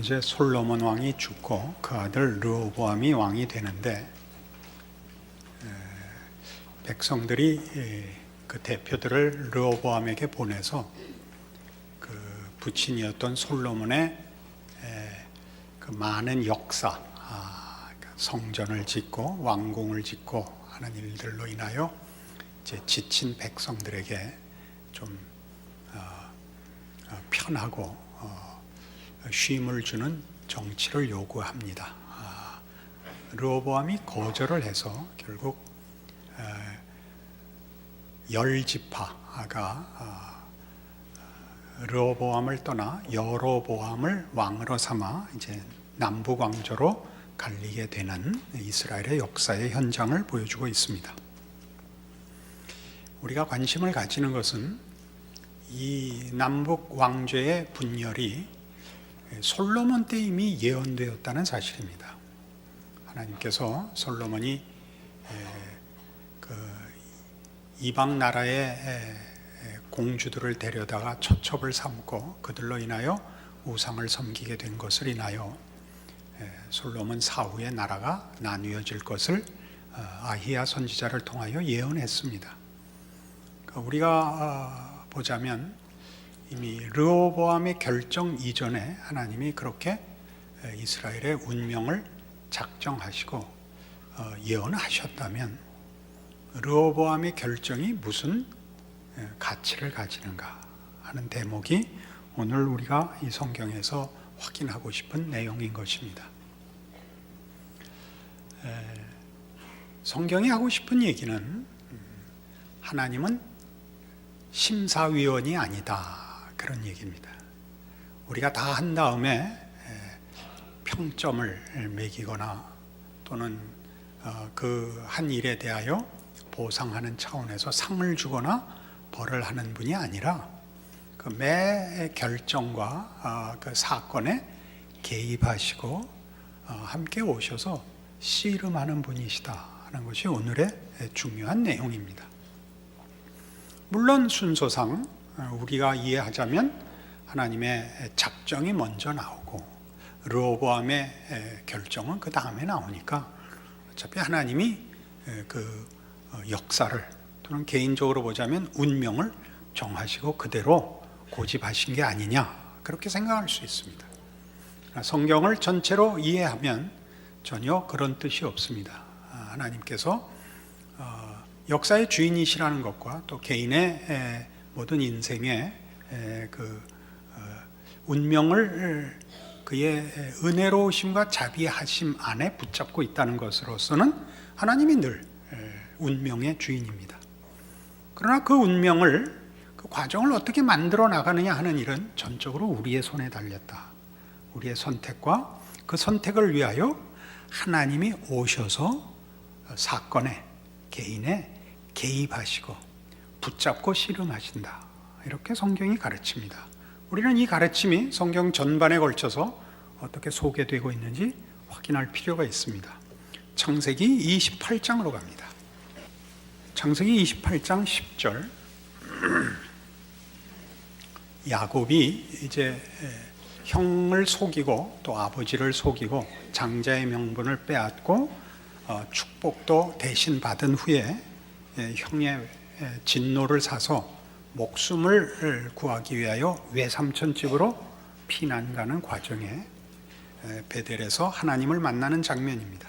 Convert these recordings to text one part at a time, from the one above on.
이제 솔로몬 왕이 죽고 그 아들 르호보암이 왕이 되는데, 백성들이 그 대표들을 르호보암에게 보내서 그 부친이었던 솔로몬의 그 많은 역사, 성전을 짓고 왕궁을 짓고 하는 일들로 인하여 이제 지친 백성들에게 좀 편하고 쉼을 주는 정치를 요구합니다. 르호보암이 거절을 해서 결국 열 지파가 르호보암을 떠나 여로보암을 왕으로 삼아 이제 남북 왕조로 갈리게 되는 이스라엘의 역사의 현장을 보여주고 있습니다. 우리가 관심을 가지는 것은 이 남북 왕조의 분열이 솔로몬 때 이미 예언되었다는 사실입니다. 하나님께서 솔로몬이 그 이방 나라의 공주들을 데려다가 처첩을 삼고 그들로 인하여 우상을 섬기게 된 것을 인하여 솔로몬 사후에 나라가 나뉘어질 것을 아히야 선지자를 통하여 예언했습니다. 우리가 보자면 이미 르호보암의 결정 이전에 하나님이 그렇게 이스라엘의 운명을 작정하시고 예언하셨다면 르호보암의 결정이 무슨 가치를 가지는가 하는 대목이 오늘 우리가 이 성경에서 확인하고 싶은 내용인 것입니다. 성경이 하고 싶은 얘기는 하나님은 심사위원이 아니다, 그런 얘기입니다. 우리가 다 한 다음에 평점을 매기거나 또는 그 한 일에 대하여 보상하는 차원에서 상을 주거나 벌을 하는 분이 아니라 그 매 결정과 그 사건에 개입하시고 함께 오셔서 씨름하는 분이시다 하는 것이 오늘의 중요한 내용입니다. 물론 순서상 우리가 이해하자면 하나님의 작정이 먼저 나오고 르호보암의 결정은 그 다음에 나오니까 어차피 하나님이 그 역사를 또는 개인적으로 보자면 운명을 정하시고 그대로 고집하신 게 아니냐, 그렇게 생각할 수 있습니다. 성경을 전체로 이해하면 전혀 그런 뜻이 없습니다. 하나님께서 역사의 주인이시라는 것과 또 개인의 모든 인생의 그 운명을 그의 은혜로우심과 자비하심 안에 붙잡고 있다는 것으로서는 하나님이 늘 운명의 주인입니다. 그러나 그 운명을, 그 과정을 어떻게 만들어 나가느냐 하는 일은 전적으로 우리의 손에 달렸다. 우리의 선택과 그 선택을 위하여 하나님이 오셔서 사건에, 개인에 개입하시고 붙잡고 씨름하신다, 이렇게 성경이 가르칩니다. 우리는 이 가르침이 성경 전반에 걸쳐서 어떻게 소개되고 있는지 확인할 필요가 있습니다. 창세기 28장으로 갑니다. 창세기 28장 10절. 야곱이 이제 형을 속이고 또 아버지를 속이고 장자의 명분을 빼앗고 축복도 대신 받은 후에 형의 진노를 사서 목숨을 구하기 위하여 외삼촌 집으로 피난 가는 과정에 베델에서 하나님을 만나는 장면입니다.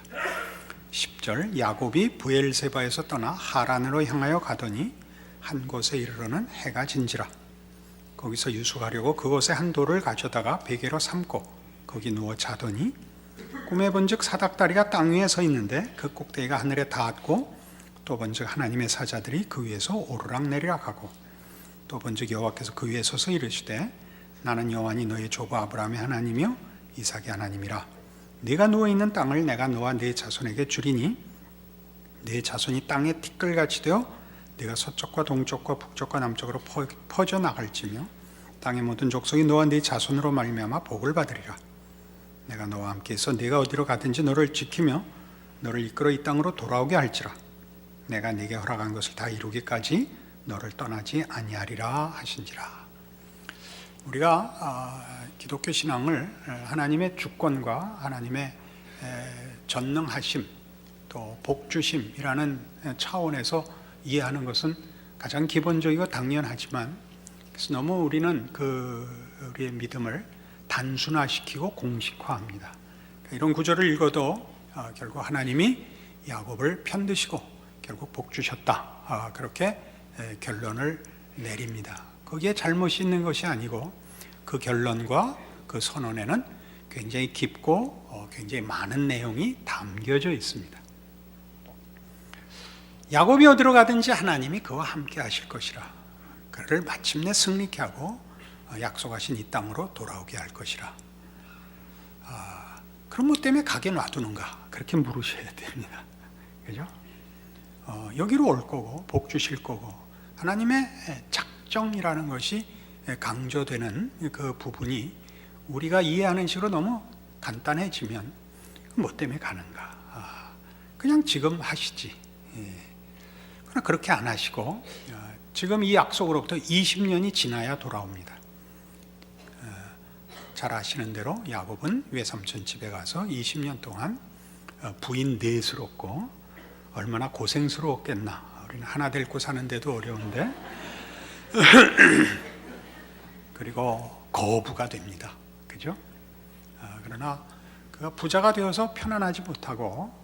10절. 야곱이 브엘세바에서 떠나 하란으로 향하여 가더니 한 곳에 이르러는 해가 진지라. 거기서 유숙하려고 그곳에 한 돌을 가져다가 베개로 삼고 거기 누워 자더니 꿈에 본즉 사닥다리가 땅 위에 서 있는데 그 꼭대기가 하늘에 닿았고 또 본즉 하나님의 사자들이 그 위에서 오르락 내리락 하고 또 본즉 여호와께서 그 위에 서서 이르시되 나는 여호와니 너의 조부 아브라함의 하나님이요 이삭의 하나님이라. 네가 누워있는 땅을 내가 너와 네 자손에게 주리니 네 자손이 땅에 티끌같이 되어 네가 서쪽과 동쪽과 북쪽과 남쪽으로 퍼져 나갈지며 땅의 모든 족속이 너와 네 자손으로 말미암아 복을 받으리라. 내가 너와 함께 있어 네가 어디로 가든지 너를 지키며 너를 이끌어 이 땅으로 돌아오게 할지라. 내가 네게 허락한 것을 다 이루기까지 너를 떠나지 아니하리라 하신지라. 우리가 기독교 신앙을 하나님의 주권과 하나님의 전능하심 또 복주심이라는 차원에서 이해하는 것은 가장 기본적이고 당연하지만, 그래서 너무 우리는 우리의 믿음을 단순화시키고 공식화합니다. 이런 구절을 읽어도 결국 하나님이 야곱을 편드시고 결국 복 주셨다, 그렇게 결론을 내립니다. 거기에 잘못이 있는 것이 아니고 그 결론과 그 선언에는 굉장히 깊고 굉장히 많은 내용이 담겨져 있습니다. 야곱이 어디로 가든지 하나님이 그와 함께 하실 것이라, 그를 마침내 승리케 하고 약속하신 이 땅으로 돌아오게 할 것이라. 그럼 뭐 때문에 가게 놔두는가, 그렇게 물으셔야 됩니다. 그죠? 여기로 올 거고 복 주실 거고 하나님의 작정이라는 것이 강조되는 그 부분이 우리가 이해하는 식으로 너무 간단해지면 뭐 때문에 가는가, 그냥 지금 하시지. 그러나 그렇게 안 하시고 지금 이 약속으로부터 20년이 지나야 돌아옵니다. 잘 아시는 대로 야곱은 외삼촌 집에 가서 20년 동안 부인 넷으로고 얼마나 고생스러웠겠나. 우리는 하나 데리고 사는데도 어려운데 그리고 거부가 됩니다. 그죠? 그러나 그가 부자가 되어서 편안하지 못하고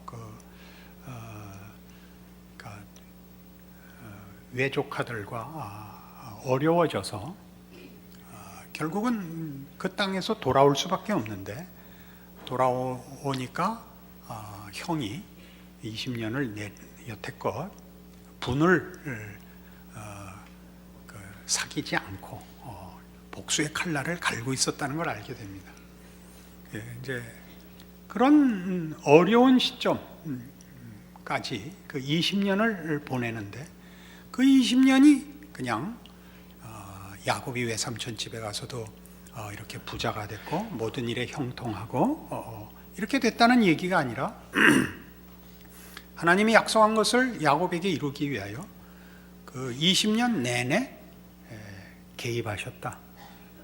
외조카들과 어려워져서 결국은 그 땅에서 돌아올 수밖에 없는데, 돌아오니까 형이 20년을 여태껏 분을 사귀지 않고 복수의 칼날을 갈고 있었다는 걸 알게 됩니다. 이제 그런 어려운 시점까지 그 20년을 보내는데, 그 20년이 그냥 야곱이 외삼촌 집에 가서도 이렇게 부자가 됐고 모든 일에 형통하고 이렇게 됐다는 얘기가 아니라 하나님이 약속한 것을 야곱에게 이루기 위하여 그 20년 내내 개입하셨다.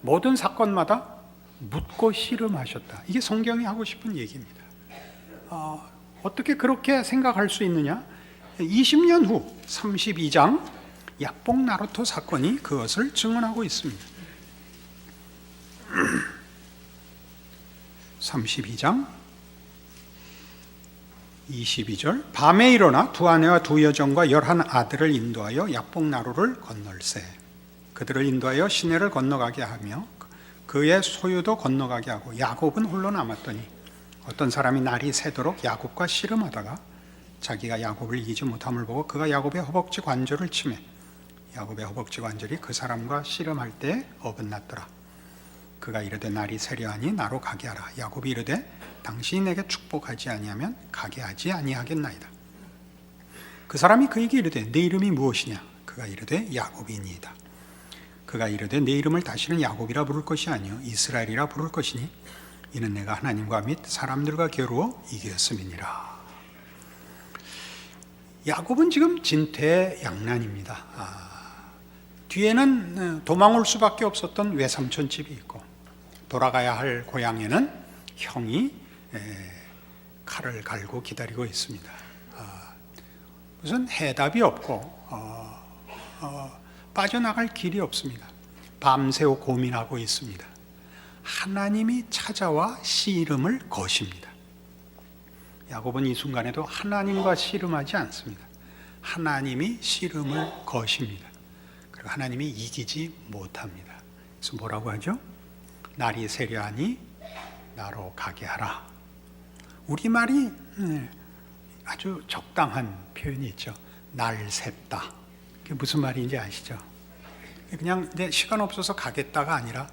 모든 사건마다 묻고 씨름하셨다. 이게 성경이 하고 싶은 얘기입니다. 어떻게 그렇게 생각할 수 있느냐? 20년 후 32장 약복 나루토 사건이 그것을 증언하고 있습니다. 32장 22절, 밤에 일어나 두 아내와 두 여종과 11 아들을 인도하여 약복 나루를 건널세. 그들을 인도하여 시내를 건너가게 하며 그의 소유도 건너가게 하고 야곱은 홀로 남았더니 어떤 사람이 날이 새도록 야곱과 씨름하다가 자기가 야곱을 이기지 못함을 보고 그가 야곱의 허벅지 관절을 치매 야곱의 허벅지 관절이 그 사람과 씨름할 때 어긋났더라. 그가 이르되 날이 세려하니 나로 가게 하라. 야곱이 이르되 당신이 내게 축복하지 아니하면 가게 하지 아니하겠나이다. 그 사람이 그에게 이르되 내 이름이 무엇이냐? 그가 이르되 야곱이니이다. 그가 이르되 내 이름을 다시는 야곱이라 부를 것이 아니요 이스라엘이라 부를 것이니 이는 내가 하나님과 및 사람들과 겨루어 이겼음이니라. 야곱은 지금 진퇴양난입니다. 뒤에는 도망올 수밖에 없었던 외삼촌 집이 있고 돌아가야 할 고향에는 형이 칼을 갈고 기다리고 있습니다. 무슨 해답이 없고 빠져나갈 길이 없습니다. 밤새워 고민하고 있습니다. 하나님이 찾아와 씨름을 거십니다. 야곱은 이 순간에도 하나님과 씨름하지 않습니다. 하나님이 씨름을 거십니다. 그리고 하나님이 이기지 못합니다. 그래서 뭐라고 하죠? 날이 세려하니 나로 가게 하라. 우리말이 아주 적당한 표현이 있죠. 날 샜다. 그게 무슨 말인지 아시죠? 그냥 내 시간 없어서 가겠다가 아니라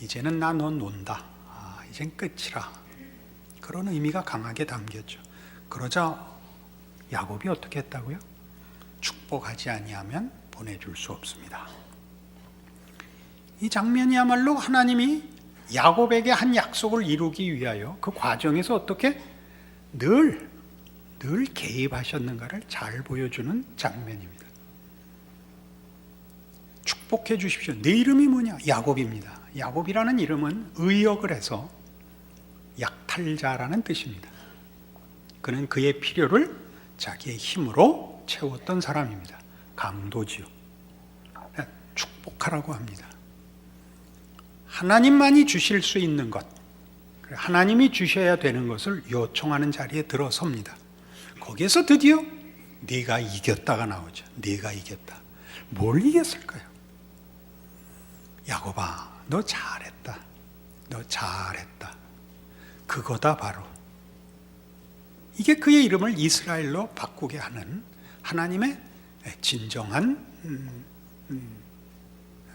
이제는 나 너 논다. 이젠 끝이라. 그런 의미가 강하게 담겼죠. 그러자 야곱이 어떻게 했다고요? 축복하지 아니하면 보내줄 수 없습니다. 이 장면이야말로 하나님이 야곱에게 한 약속을 이루기 위하여 그 과정에서 어떻게 늘 개입하셨는가를 잘 보여주는 장면입니다. 축복해 주십시오. 내 이름이 뭐냐? 야곱입니다. 야곱이라는 이름은 의역을 해서 약탈자라는 뜻입니다. 그는 그의 필요를 자기의 힘으로 채웠던 사람입니다. 강도지요. 축복하라고 합니다. 하나님만이 주실 수 있는 것, 하나님이 주셔야 되는 것을 요청하는 자리에 들어섭니다. 거기에서 드디어 네가 이겼다가 나오죠. 네가 이겼다. 뭘 이겼을까요? 야곱아, 너 잘했다. 너 잘했다. 그거다 바로. 이게 그의 이름을 이스라엘로 바꾸게 하는 하나님의 진정한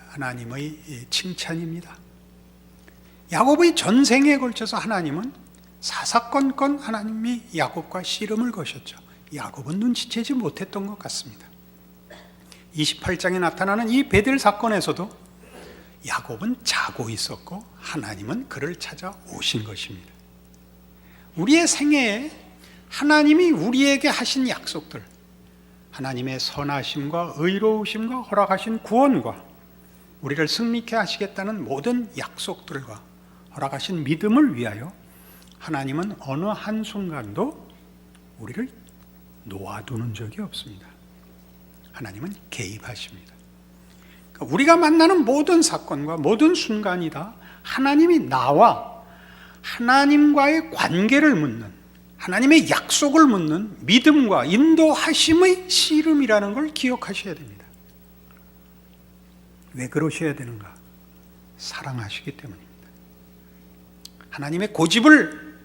하나님의 칭찬입니다. 야곱의 전생에 걸쳐서 하나님은 사사건건 하나님이 야곱과 씨름을 거셨죠. 야곱은 눈치채지 못했던 것 같습니다. 28장에 나타나는 이 베델 사건에서도 야곱은 자고 있었고 하나님은 그를 찾아 오신 것입니다. 우리의 생애에 하나님이 우리에게 하신 약속들, 하나님의 선하심과 의로우심과 허락하신 구원과 우리를 승리케 하시겠다는 모든 약속들과 허락하신 믿음을 위하여 하나님은 어느 한순간도 우리를 놓아두는 적이 없습니다. 하나님은 개입하십니다. 그러니까 우리가 만나는 모든 사건과 모든 순간이 다 하나님이 나와 하나님과의 관계를 묻는, 하나님의 약속을 묻는 믿음과 인도하심의 씨름이라는 걸 기억하셔야 됩니다. 왜 그러셔야 되는가? 사랑하시기 때문입니다. 하나님의 고집을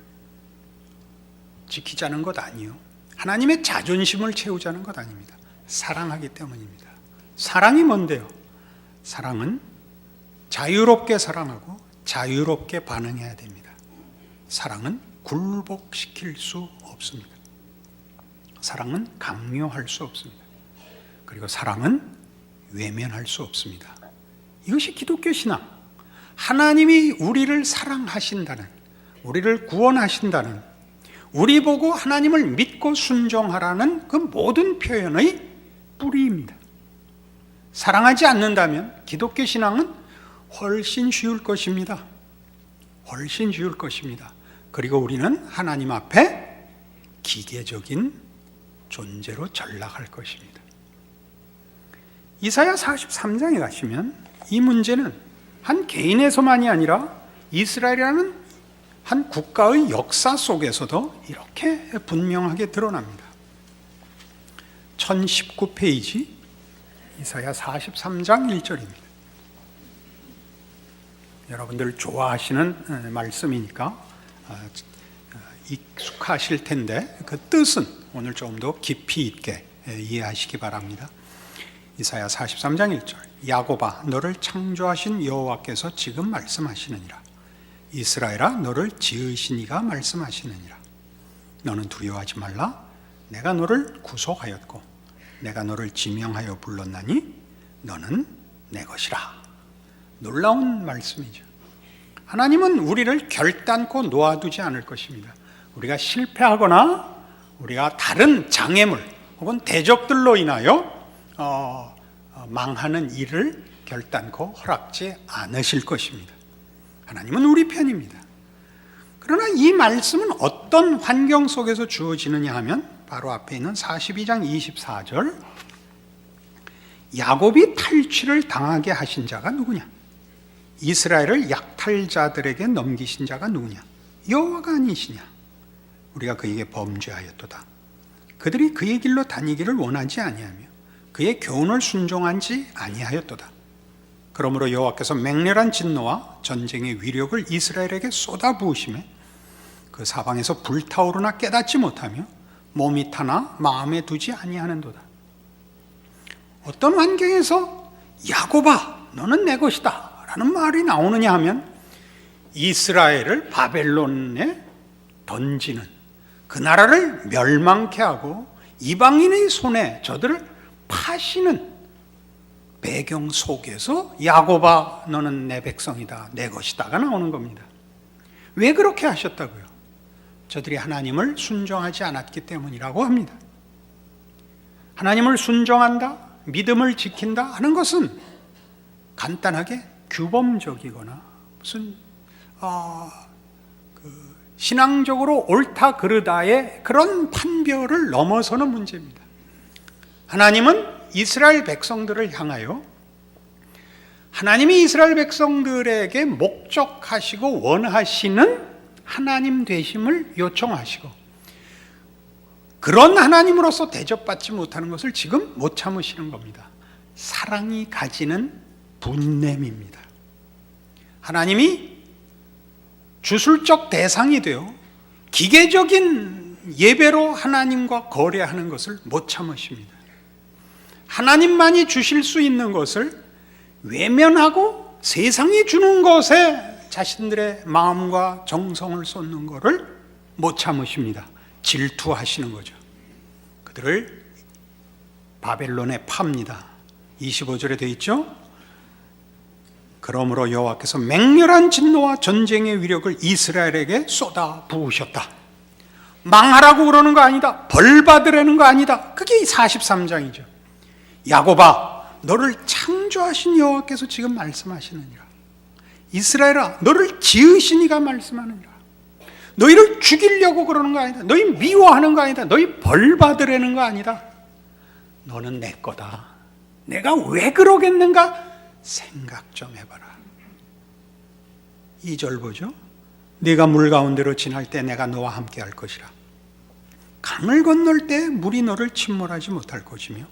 지키자는 것 아니요, 하나님의 자존심을 채우자는 것 아닙니다. 사랑하기 때문입니다. 사랑이 뭔데요? 사랑은 자유롭게 사랑하고 자유롭게 반응해야 됩니다. 사랑은 굴복시킬 수 없습니다. 사랑은 강요할 수 없습니다. 그리고 사랑은 외면할 수 없습니다. 이것이 기독교 신앙. 하나님이 우리를 사랑하신다는, 우리를 구원하신다는, 우리 보고 하나님을 믿고 순종하라는 그 모든 표현의 뿌리입니다. 사랑하지 않는다면 기독교 신앙은 훨씬 쉬울 것입니다. 훨씬 쉬울 것입니다. 그리고 우리는 하나님 앞에 기계적인 존재로 전락할 것입니다. 이사야 43장에 가시면 이 문제는 한 개인에서만이 아니라 이스라엘이라는 한 국가의 역사 속에서도 이렇게 분명하게 드러납니다. 1019페이지 이사야 43장 1절입니다. 여러분들 좋아하시는 말씀이니까 익숙하실 텐데 그 뜻은 오늘 좀 더 깊이 있게 이해하시기 바랍니다. 이사야 43장 1절, 야곱아 너를 창조하신 여호와께서 지금 말씀하시느니라. 이스라엘아 너를 지으신 이가 말씀하시느니라. 너는 두려워하지 말라. 내가 너를 구속하였고 내가 너를 지명하여 불렀나니 너는 내 것이라. 놀라운 말씀이죠. 하나님은 우리를 결단코 놓아두지 않을 것입니다. 우리가 실패하거나 우리가 다른 장애물 혹은 대적들로 인하여 망하는 일을 결단코 허락지 않으실 것입니다. 하나님은 우리 편입니다. 그러나 이 말씀은 어떤 환경 속에서 주어지느냐 하면 바로 앞에 있는 42장 24절, 야곱이 탈취를 당하게 하신 자가 누구냐? 이스라엘을 약탈자들에게 넘기신 자가 누구냐? 여호와가 아니시냐? 우리가 그에게 범죄하였도다. 그들이 그의 길로 다니기를 원하지 아니하며 그의 교훈을 순종한지 아니하였도다. 그러므로 여호와께서 맹렬한 진노와 전쟁의 위력을 이스라엘에게 쏟아부으시매 그 사방에서 불타오르나 깨닫지 못하며 몸이 타나 마음에 두지 아니하는도다. 어떤 환경에서 야곱아 너는 내 것이다 라는 말이 나오느냐 하면 이스라엘을 바벨론에 던지는, 그 나라를 멸망케 하고 이방인의 손에 저들을 파시는 배경 속에서 야곱아 너는 내 백성이다, 내 것이다가 나오는 겁니다. 왜 그렇게 하셨다고요? 저들이 하나님을 순종하지 않았기 때문이라고 합니다. 하나님을 순종한다, 믿음을 지킨다 하는 것은 간단하게 규범적이거나 무슨 신앙적으로 옳다 그르다의 그런 판별을 넘어서는 문제입니다. 하나님은 이스라엘 백성들을 향하여 하나님이 이스라엘 백성들에게 목적하시고 원하시는 하나님 되심을 요청하시고 그런 하나님으로서 대접받지 못하는 것을 지금 못 참으시는 겁니다. 사랑이 가지는 분냄입니다. 하나님이 주술적 대상이 되어 기계적인 예배로 하나님과 거래하는 것을 못 참으십니다. 하나님만이 주실 수 있는 것을 외면하고 세상이 주는 것에 자신들의 마음과 정성을 쏟는 것을 못 참으십니다. 질투하시는 거죠. 그들을 바벨론에 팝니다. 25절에 되어 있죠. 그러므로 여호와께서 맹렬한 진노와 전쟁의 위력을 이스라엘에게 쏟아 부으셨다. 망하라고 그러는 거 아니다. 벌 받으라는 거 아니다. 그게 43장이죠. 야곱아, 너를 창조하신 여호와께서 지금 말씀하시느니라. 이스라엘아, 너를 지으신 이가 말씀하느니라. 너희를 죽이려고 그러는 거 아니다. 너희 미워하는 거 아니다. 너희 벌 받으라는 거 아니다. 너는 내 거다. 내가 왜 그러겠는가? 생각 좀 해봐라. 2절 보죠. 네가 물 가운데로 지날 때 내가 너와 함께 할 것이라. 강을 건널 때 물이 너를 침몰하지 못할 것이며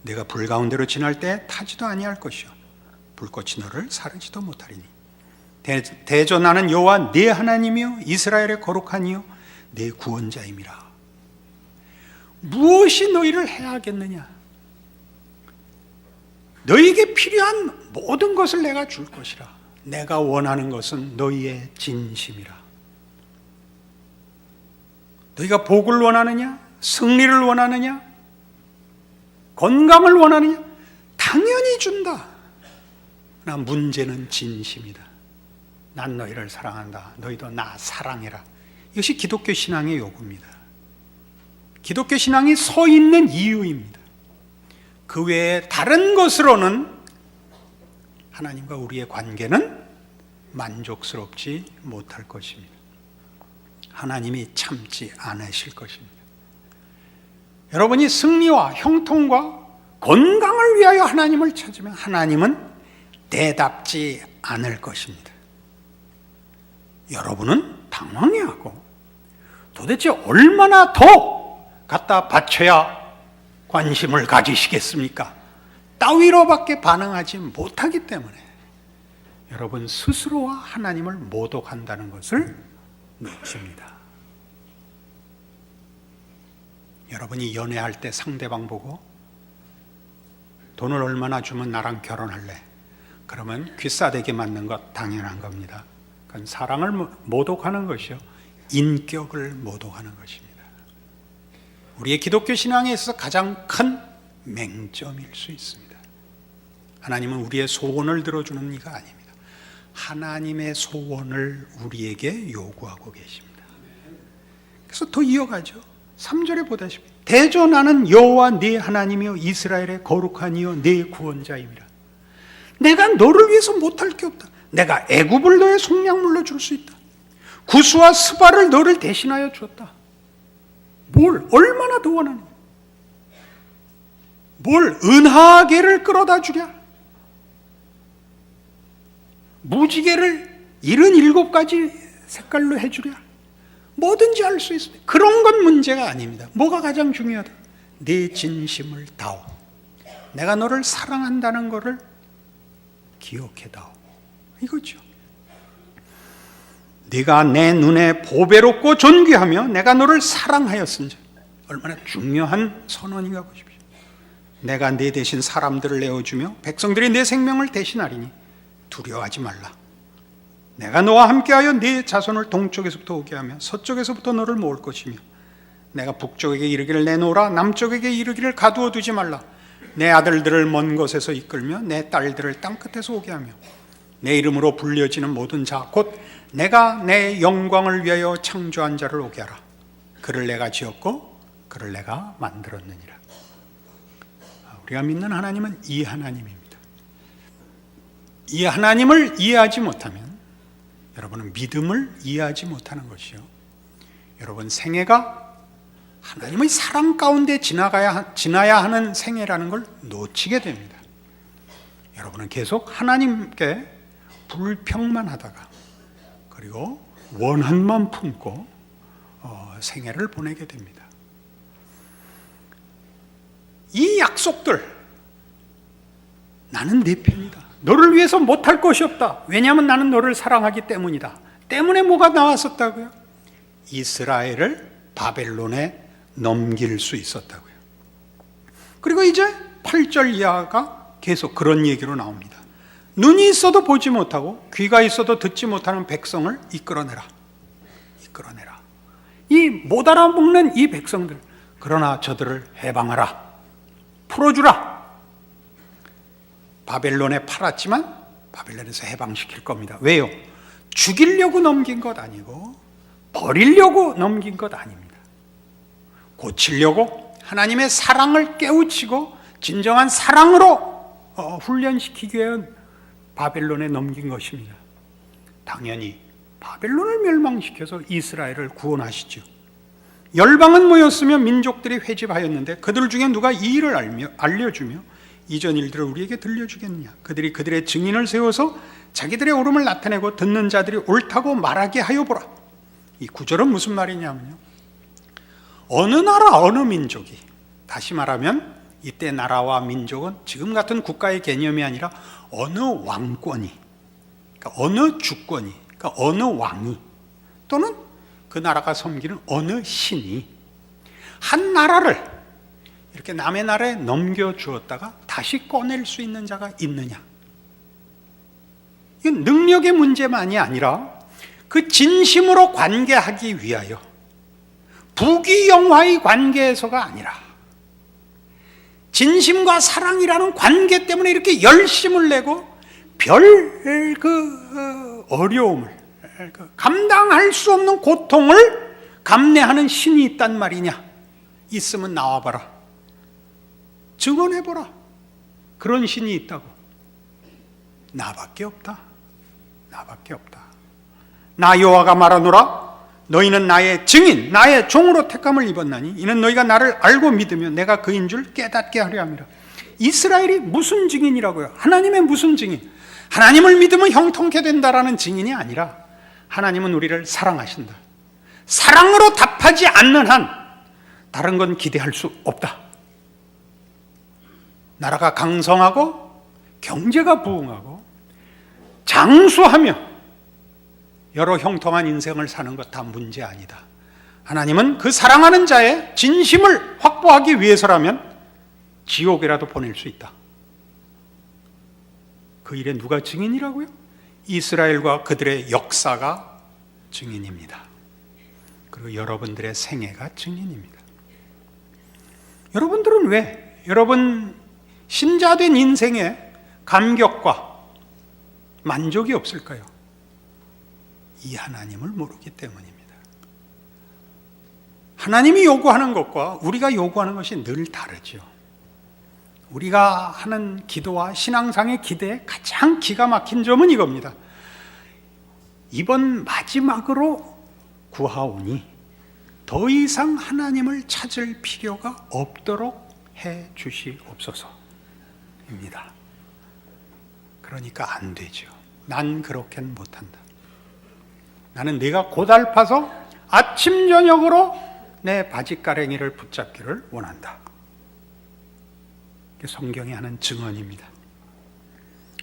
네가 불 가운데로 지날 때 타지도 아니할 것이요 불꽃이 너를 사르지도 못하리니 대저 나는 여호와 네 하나님이요 이스라엘의 거룩한 이요 네 구원자임이라. 무엇이 너희를 해하겠느냐? 너희에게 필요한 모든 것을 내가 줄 것이라. 내가 원하는 것은 너희의 진심이라. 너희가 복을 원하느냐? 승리를 원하느냐? 건강을 원하느냐? 당연히 준다. 그러나 문제는 진심이다. 난 너희를 사랑한다. 너희도 나 사랑해라. 이것이 기독교 신앙의 요구입니다. 기독교 신앙이 서 있는 이유입니다. 그 외에 다른 것으로는 하나님과 우리의 관계는 만족스럽지 못할 것입니다. 하나님이 참지 않으실 것입니다. 여러분이 승리와 형통과 건강을 위하여 하나님을 찾으면 하나님은 대답지 않을 것입니다. 여러분은 당황해하고 도대체 얼마나 더 갖다 바쳐야 관심을 가지시겠습니까? 따위로밖에 반응하지 못하기 때문에 여러분 스스로와 하나님을 모독한다는 것을 놓칩니다. 여러분이 연애할 때 상대방 보고 돈을 얼마나 주면 나랑 결혼할래? 그러면 귀싸대기 맞는 것 당연한 겁니다. 그건 사랑을 모독하는 것이요 인격을 모독하는 것입니다. 우리의 기독교 신앙에 있어서 가장 큰 맹점일 수 있습니다. 하나님은 우리의 소원을 들어주는 이가 아닙니다. 하나님의 소원을 우리에게 요구하고 계십니다. 그래서 더 이어가죠. 3절에 보다시피 대저 나는 여호와 네 하나님이요 이스라엘의 거룩한 이요 네 구원자임이라. 내가 너를 위해서 못할 게 없다. 내가 애굽을 너의 속량물로 줄 수 있다. 구스와 스바를 너를 대신하여 주었다. 뭘 얼마나 더 원하느냐? 뭘 은하계를 끌어다 주랴? 무지개를 77가지 색깔로 해주랴? 뭐든지 할 수 있습니다. 그런 건 문제가 아닙니다. 뭐가 가장 중요하다? 내 진심을 다오. 내가 너를 사랑한다는 것을 기억해다오. 이거죠. 네가 내 눈에 보배롭고 존귀하며 내가 너를 사랑하였은즉. 얼마나 중요한 선언인가 보십시오. 내가 네 대신 사람들을 내어주며 백성들이 내 생명을 대신하리니 두려워하지 말라. 내가 너와 함께하여 네 자손을 동쪽에서부터 오게 하며 서쪽에서부터 너를 모을 것이며 내가 북쪽에게 이르기를 내놓으라 남쪽에게 이르기를 가두어 두지 말라. 내 아들들을 먼 곳에서 이끌며 내 딸들을 땅끝에서 오게 하며 내 이름으로 불려지는 모든 자 곧 내가 내 영광을 위하여 창조한 자를 오게 하라. 그를 내가 지었고 그를 내가 만들었느니라. 우리가 믿는 하나님은 이 하나님입니다. 이 하나님을 이해하지 못하면 여러분은 믿음을 이해하지 못하는 것이요, 여러분 생애가 하나님의 사랑 가운데 지나야 하는 생애라는 걸 놓치게 됩니다. 여러분은 계속 하나님께 불평만 하다가, 그리고 원한만 품고 생애를 보내게 됩니다. 이 약속들, 나는 네 편이다, 너를 위해서 못할 것이 없다, 왜냐하면 나는 너를 사랑하기 때문이다, 때문에 뭐가 나왔었다고요? 이스라엘을 바벨론에 넘길 수 있었다고요. 그리고 이제 8절 이하가 계속 그런 얘기로 나옵니다. 눈이 있어도 보지 못하고 귀가 있어도 듣지 못하는 백성을 이끌어내라. 이 못 알아먹는 이 백성들, 그러나 저들을 해방하라, 풀어주라. 바벨론에 팔았지만 바벨론에서 해방시킬 겁니다. 왜요? 죽이려고 넘긴 것 아니고 버리려고 넘긴 것 아닙니다. 고치려고, 하나님의 사랑을 깨우치고 진정한 사랑으로 훈련시키기 위해 바벨론에 넘긴 것입니다. 당연히 바벨론을 멸망시켜서 이스라엘을 구원하시죠. 열방은 모였으며 민족들이 회집하였는데 그들 중에 누가 이 일을 알려주며 이전 일들을 우리에게 들려주겠느냐? 그들이 그들의 증인을 세워서 자기들의 옳음을 나타내고 듣는 자들이 옳다고 말하게 하여 보라. 이 구절은 무슨 말이냐면요, 어느 나라 어느 민족이, 다시 말하면 이때 나라와 민족은 지금 같은 국가의 개념이 아니라 어느 왕권이, 그러니까 어느 주권이, 그러니까 어느 왕이, 또는 그 나라가 섬기는 어느 신이 한 나라를 이렇게 남의 나라에 넘겨주었다가 다시 꺼낼 수 있는 자가 있느냐? 이건 능력의 문제만이 아니라 그 진심으로 관계하기 위하여, 부귀영화의 관계에서가 아니라 진심과 사랑이라는 관계 때문에 이렇게 열심을 내고 별 어려움을, 감당할 수 없는 고통을 감내하는 신이 있단 말이냐? 있으면 나와봐라, 증언해보라. 그런 신이 있다고. 나밖에 없다. 나 여호와가 말하노라, 너희는 나의 증인, 나의 종으로 택함을 입었나니 이는 너희가 나를 알고 믿으며 내가 그인 줄 깨닫게 하려 함이라. 이스라엘이 무슨 증인이라고요? 하나님의 무슨 증인? 하나님을 믿으면 형통케 된다라는 증인이 아니라, 하나님은 우리를 사랑하신다, 사랑으로 답하지 않는 한 다른 건 기대할 수 없다. 나라가 강성하고 경제가 부흥하고 장수하며 여러 형통한 인생을 사는 것 다 문제 아니다. 하나님은 그 사랑하는 자의 진심을 확보하기 위해서라면 지옥이라도 보낼 수 있다. 그 일에 누가 증인이라고요? 이스라엘과 그들의 역사가 증인입니다. 그리고 여러분들의 생애가 증인입니다. 여러분들은 왜 여러분 신자된 인생에 감격과 만족이 없을까요? 이 하나님을 모르기 때문입니다. 하나님이 요구하는 것과 우리가 요구하는 것이 늘 다르죠. 우리가 하는 기도와 신앙상의 기대의 가장 기가 막힌 점은 이겁니다. 이번 마지막으로 구하오니 더 이상 하나님을 찾을 필요가 없도록 해 주시옵소서입니다. 그러니까 안 되죠. 난 그렇게는 못한다. 나는 네가 고달파서 아침 저녁으로 내 바짓가랭이를 붙잡기를 원한다. 성경이 하는 증언입니다.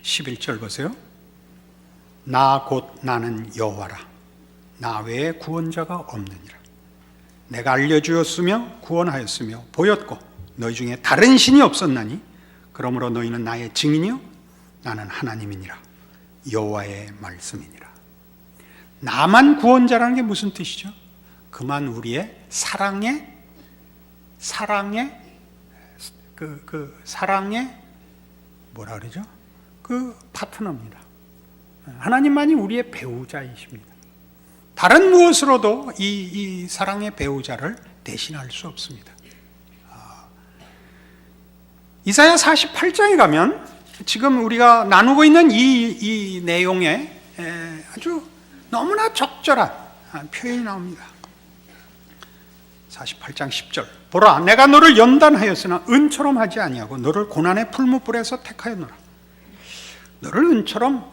11절 보세요. 나 곧 나는 여호와라. 나 외에 구원자가 없느니라. 내가 알려주었으며 구원하였으며 보였고 너희 중에 다른 신이 없었나니 그러므로 너희는 나의 증인이요 나는 하나님이니라. 여호와의 말씀이니라. 나만 구원자라는 게 무슨 뜻이죠? 그만 우리의 사랑의 뭐라 그러죠? 그 파트너입니다. 하나님만이 우리의 배우자이십니다. 다른 무엇으로도 이 사랑의 배우자를 대신할 수 없습니다. 이사야 48장에 가면 지금 우리가 나누고 있는 이 내용에 아주 너무나 적절한 표현이 나옵니다. 48장 10절. 보라, 내가 너를 연단하였으나 은처럼 하지 아니하고 너를 고난의 풀무불에서 택하였노라. 너를 은처럼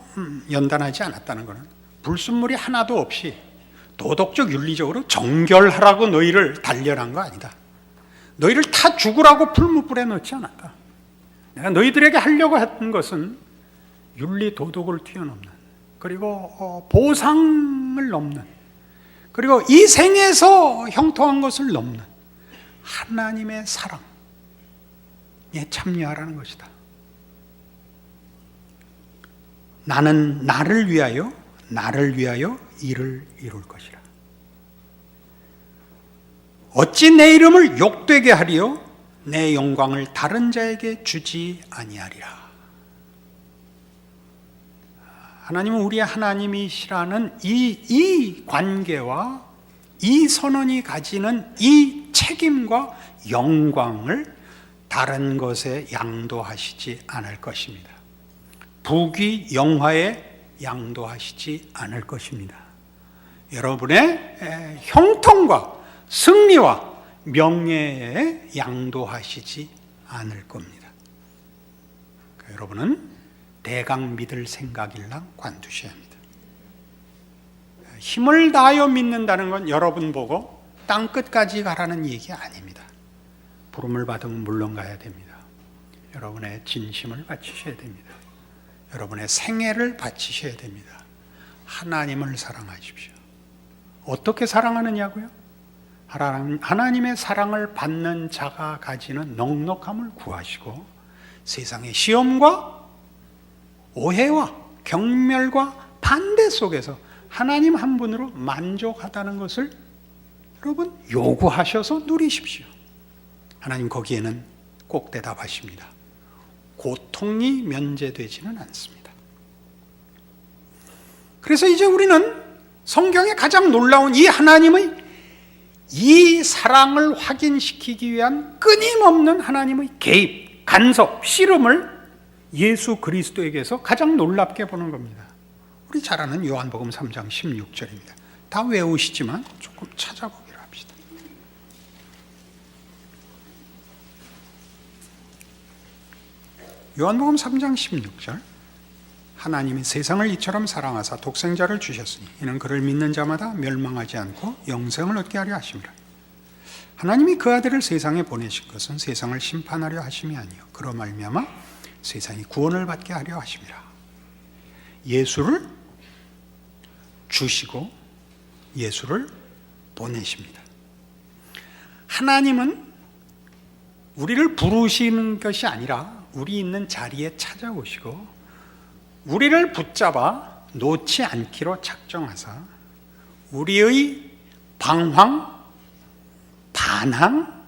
연단하지 않았다는 것은 불순물이 하나도 없이 도덕적 윤리적으로 정결하라고 너희를 단련한 거 아니다. 너희를 타 죽으라고 풀무불에 넣지 않았다. 내가 너희들에게 하려고 했던 것은 윤리 도덕을 뛰어넘는, 그리고 보상을 넘는, 그리고 이 생에서 형통한 것을 넘는 하나님의 사랑에 참여하라는 것이다. 나는 나를 위하여 일을 이룰 것이라. 어찌 내 이름을 욕되게 하리요 내 영광을 다른 자에게 주지 아니하리라. 하나님은 우리의 하나님이시라는 이 관계와 이 선언이 가지는 이 책임과 영광을 다른 것에 양도하시지 않을 것입니다. 부귀 영화에 양도하시지 않을 것입니다. 여러분의 형통과 승리와 명예에 양도하시지 않을 겁니다. 그러니까 여러분은 대강 믿을 생각일랑 관두셔야 합니다. 힘을 다하여 믿는다는 건 여러분 보고 땅끝까지 가라는 얘기 아닙니다. 부름을 받으면 물론 가야 됩니다. 여러분의 진심을 바치셔야 됩니다. 여러분의 생애를 바치셔야 됩니다. 하나님을 사랑하십시오. 어떻게 사랑하느냐고요? 하나님의 사랑을 받는 자가 가지는 넉넉함을 구하시고 세상의 시험과 오해와 경멸과 반대 속에서 하나님 한 분으로 만족하다는 것을 여러분 요구하셔서 누리십시오. 하나님 거기에는 꼭 대답하십니다. 고통이 면제되지는 않습니다. 그래서 이제 우리는 성경의 가장 놀라운 이 하나님의 이 사랑을 확인시키기 위한 끊임없는 하나님의 개입, 간섭, 씨름을 예수 그리스도에게서 가장 놀랍게 보는 겁니다. 우리 잘 아는 요한복음 3장 16절입니다. 다 외우시지만 조금 찾아보기로 합시다. 요한복음 3장 16절. 하나님이 세상을 이처럼 사랑하사 독생자를 주셨으니 이는 그를 믿는 자마다 멸망하지 않고 영생을 얻게 하려 하심이라. 하나님이 그 아들을 세상에 보내신 것은 세상을 심판하려 하심이 아니요 그로 말미암아 세상이 구원을 받게 하려 하심이라. 예수를 주시고 예수를 보내십니다. 하나님은 우리를 부르시는 것이 아니라 우리 있는 자리에 찾아오시고 우리를 붙잡아 놓지 않기로 작정하사 우리의 방황, 반항,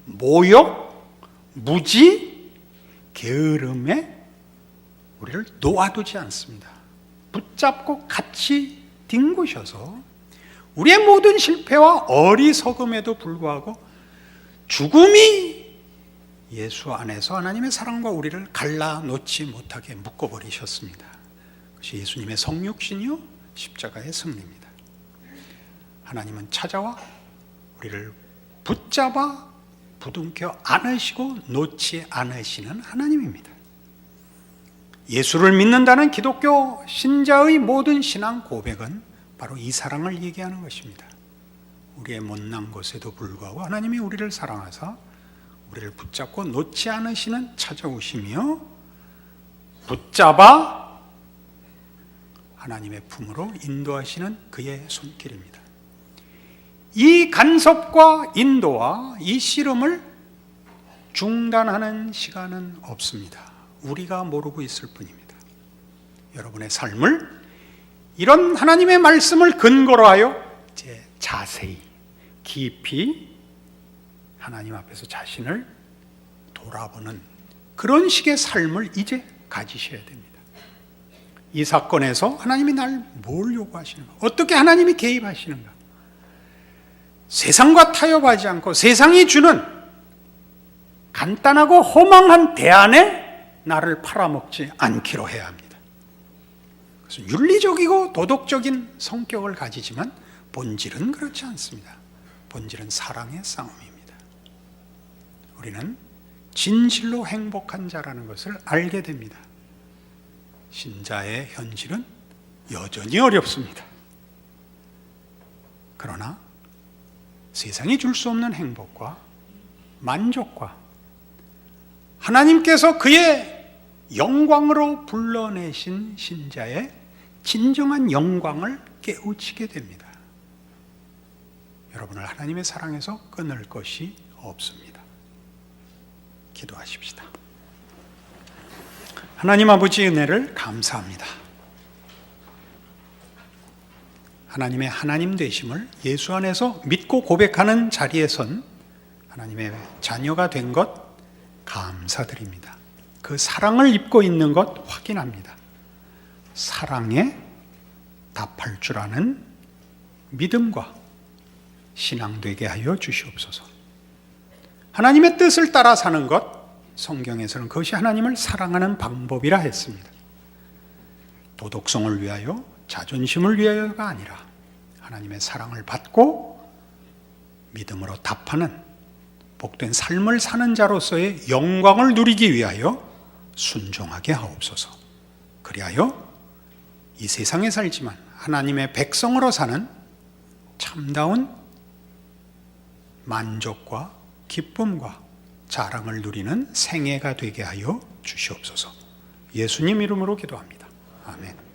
모욕, 무지, 게으름에 우리를 놓아두지 않습니다. 붙잡고 같이 뒹구셔서 우리의 모든 실패와 어리석음에도 불구하고 죽음이 예수 안에서 하나님의 사랑과 우리를 갈라놓지 못하게 묶어버리셨습니다. 그것이 예수님의 성육신이요 십자가의 승리입니다. 하나님은 찾아와 우리를 붙잡아 부둥켜 안으시고 놓지 않으시는 하나님입니다. 예수를 믿는다는 기독교 신자의 모든 신앙 고백은 바로 이 사랑을 얘기하는 것입니다. 우리의 못난 것에도 불구하고 하나님이 우리를 사랑하사 우리를 붙잡고 놓지 않으시는 찾아오시며 붙잡아 하나님의 품으로 인도하시는 그의 손길입니다. 이 간섭과 인도와 이 씨름을 중단하는 시간은 없습니다. 우리가 모르고 있을 뿐입니다. 여러분의 삶을 이런 하나님의 말씀을 근거로 하여 이제 자세히 깊이 하나님 앞에서 자신을 돌아보는 그런 식의 삶을 이제 가지셔야 됩니다. 이 사건에서 하나님이 날 뭘 요구하시는가? 어떻게 하나님이 개입하시는가? 세상과 타협하지 않고 세상이 주는 간단하고 허망한 대안에 나를 팔아먹지 않기로 해야 합니다. 그래서 윤리적이고 도덕적인 성격을 가지지만 본질은 그렇지 않습니다. 본질은 사랑의 싸움입니다. 우리는 진실로 행복한 자라는 것을 알게 됩니다. 신자의 현실은 여전히 어렵습니다. 그러나 세상이 줄 수 없는 행복과 만족과 하나님께서 그의 영광으로 불러내신 신자의 진정한 영광을 깨우치게 됩니다. 여러분을 하나님의 사랑에서 끊을 것이 없습니다. 기도하십시다. 하나님 아버지 은혜를 감사합니다. 하나님의 하나님 되심을 예수 안에서 믿고 고백하는 자리에 선 하나님의 자녀가 된 것 감사드립니다. 그 사랑을 입고 있는 것 확인합니다. 사랑에 답할 줄 아는 믿음과 신앙 되게 하여 주시옵소서. 하나님의 뜻을 따라 사는 것, 성경에서는 그것이 하나님을 사랑하는 방법이라 했습니다. 도덕성을 위하여, 자존심을 위하여가 아니라 하나님의 사랑을 받고 믿음으로 답하는 복된 삶을 사는 자로서의 영광을 누리기 위하여 순종하게 하옵소서. 그리하여 이 세상에 살지만 하나님의 백성으로 사는 참다운 만족과 기쁨과 자랑을 누리는 생애가 되게 하여 주시옵소서. 예수님 이름으로 기도합니다. 아멘.